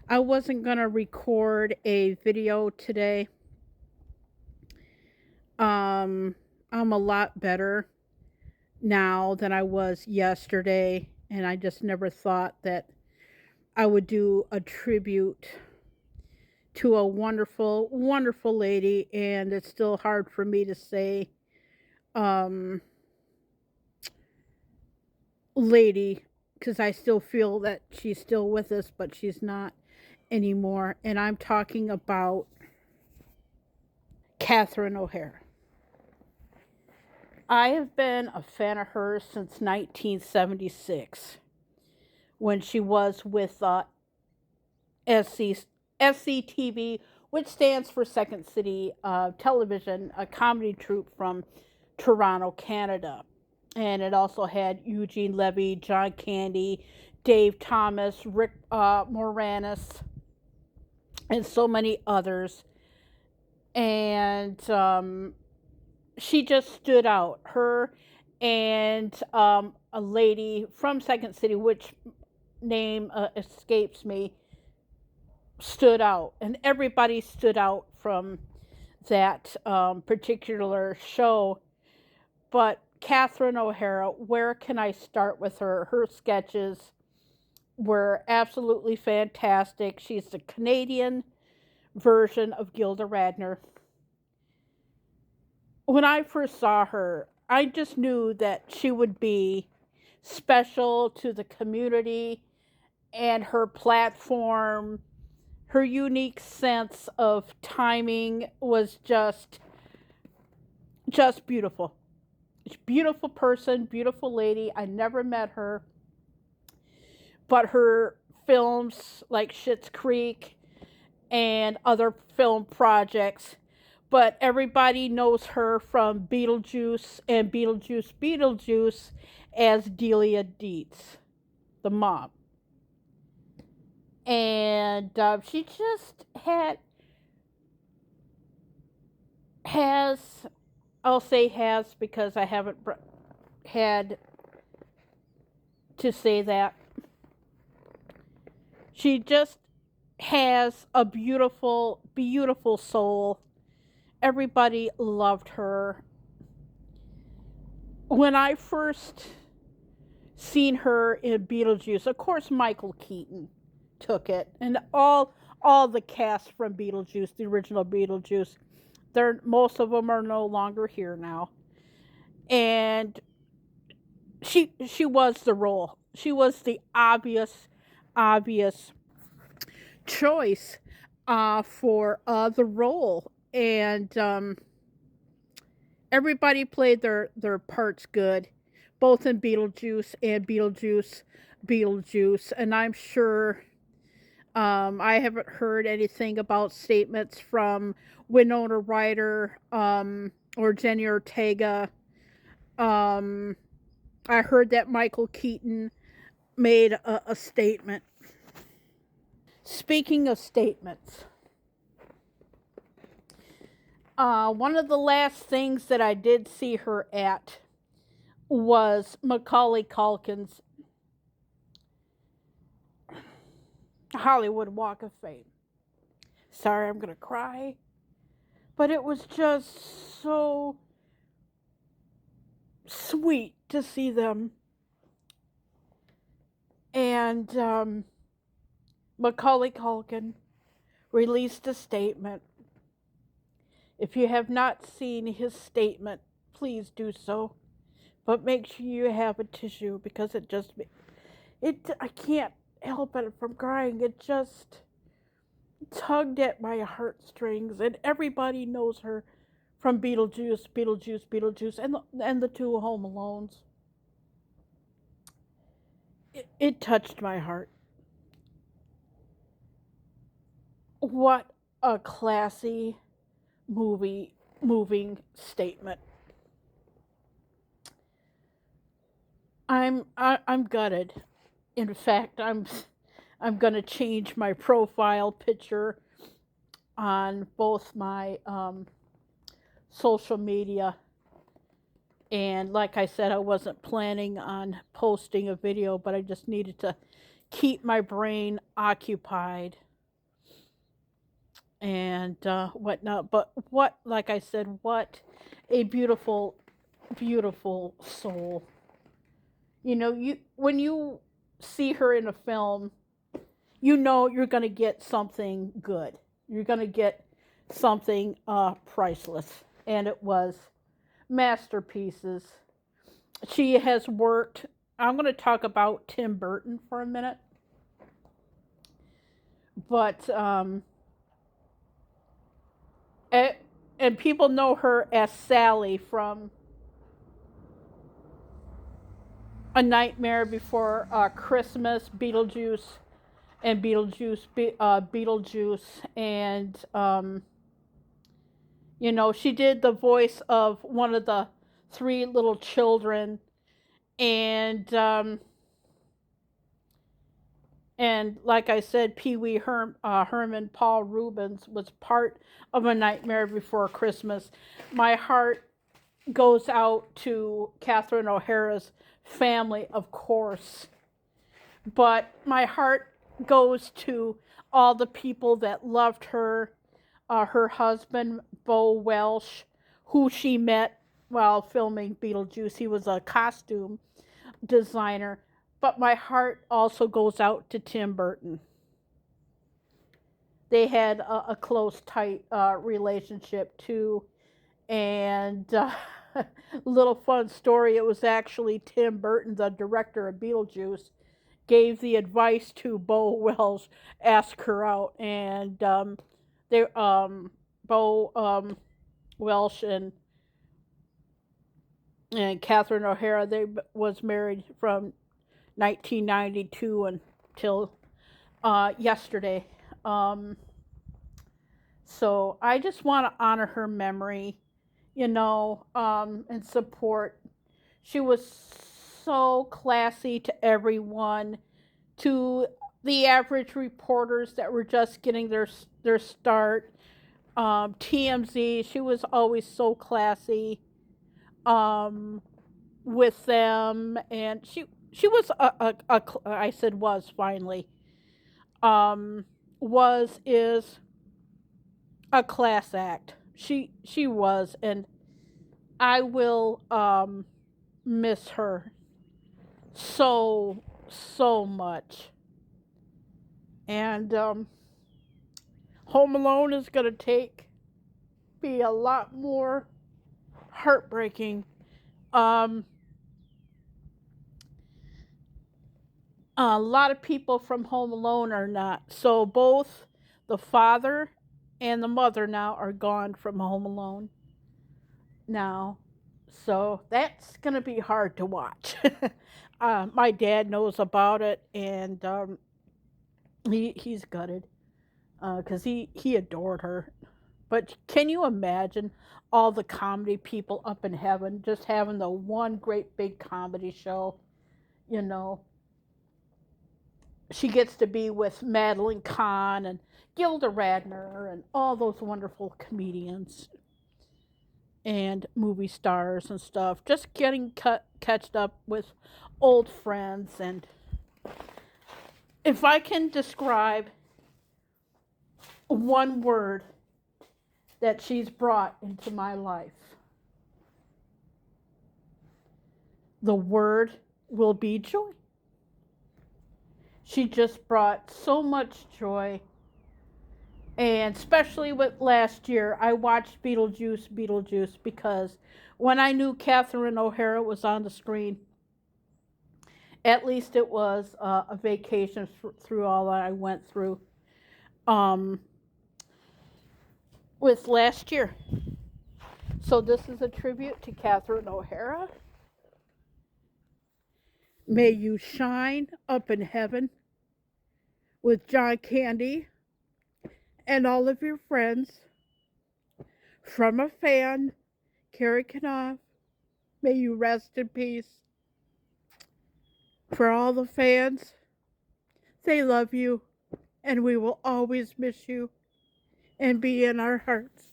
I wasn't going to record a video today. Um, I'm a lot better now than I was yesterday, and I just never thought that I would do a tribute to a wonderful, wonderful lady, and it's still hard for me to say um, lady because I still feel that she's still with us, but she's not anymore. And I'm talking about Catherine O'Hara. I have been a fan of hers since 1976 when she was with SC, SCTV, which stands for Second City Television, a comedy troupe from Toronto, Canada. And it also had Eugene Levy, John Candy, Dave Thomas, Rick Moranis, and so many others. And she just stood out. Her and a lady from Second City, which name escapes me, stood out, and everybody stood out from that particular show. But Catherine O'Hara, where can I start with her? Her sketches were absolutely fantastic. She's the Canadian version of Gilda Radner. When I first saw her, I just knew that she would be special to the community, and her platform, her unique sense of timing was just beautiful. Beautiful person, beautiful lady. I never met her, but her films like Schitt's Creek and other film projects. But everybody knows her from Beetlejuice and Beetlejuice as Delia Dietz, the mom. And she just has, I'll say has because I haven't had to say that. She just has a beautiful, beautiful soul. Everybody loved her. When I first seen her in Beetlejuice, of course Michael Keaton took it, and all the cast from Beetlejuice, the original Beetlejuice, they're most of them are no longer here now. And she was the role. She was the obvious choice for the role, and everybody played their parts good, both in Beetlejuice and Beetlejuice, and I'm sure I haven't heard anything about statements from Winona Ryder or Jenny Ortega. Um, I heard that Michael Keaton made a statement. Speaking of statements, one of the last things that I did see her at was Macaulay Culkin's Hollywood Walk of Fame. Sorry, I'm gonna cry, but it was just so sweet to see them. And Macaulay Culkin released a statement. If you have not seen his statement, please do so. But make sure you have a tissue because it I can't help it from crying. It just tugged at my heartstrings, and everybody knows her from Beetlejuice, and the two Home Alones. It touched my heart. What a classy moving statement. I'm gutted. In fact, I'm gonna change my profile picture on both my social media. And like I said, I wasn't planning on posting a video, but I just needed to keep my brain occupied. and whatnot. But what, like I said, what a beautiful, beautiful soul. You know, you when you see her in a film, you know you're going to get something good. You're going to get something priceless, and it was masterpieces. She has worked. I'm going to talk about Tim Burton for a minute, but and, and people know her as Sally from A Nightmare Before Christmas, Beetlejuice, and Beetlejuice, and you know, she did the voice of one of the three little children, and like I said, Pee Wee Herman, Paul Rubens was part of A Nightmare Before Christmas. My heart goes out to Catherine O'Hara's family, of course, but my heart goes to all the people that loved her. Her husband, Bo Welsh, who she met while filming Beetlejuice. He was a costume designer. But my heart also goes out to Tim Burton. They had a close, tight relationship too. And little fun story, it was actually Tim Burton, the director of Beetlejuice, gave the advice to Bo Welsh, ask her out. And they Bo Welsh and Catherine O'Hara, they was married from 1992 until yesterday. So I just want to honor her memory, you know, and support. She was so classy to everyone, to the average reporters that were just getting their start. TMZ, she was always so classy with them, and she was I said was finally was is a class act. She was, and I will miss her so much. And Home Alone is gonna be a lot more heartbreaking. Um, a lot of people from Home Alone are not. So both the father and the mother now are gone from Home Alone now. So that's going to be hard to watch. My dad knows about it, and he's gutted because he adored her. But can you imagine all the comedy people up in heaven just having the one great big comedy show? You know, she gets to be with Madeline Kahn and Gilda Radner and all those wonderful comedians and movie stars and stuff. Just getting catched up with old friends. And if I can describe one word that she's brought into my life, the word will be joy. She just brought so much joy. And especially with last year, I watched Beetlejuice, because when I knew Catherine O'Hara was on the screen, at least it was a vacation through all that I went through with last year. So this is a tribute to Catherine O'Hara. May you shine up in heaven with John Candy and all of your friends. From a fan, Carrie Knopf, may you rest in peace. For all the fans, they love you, and we will always miss you and be in our hearts.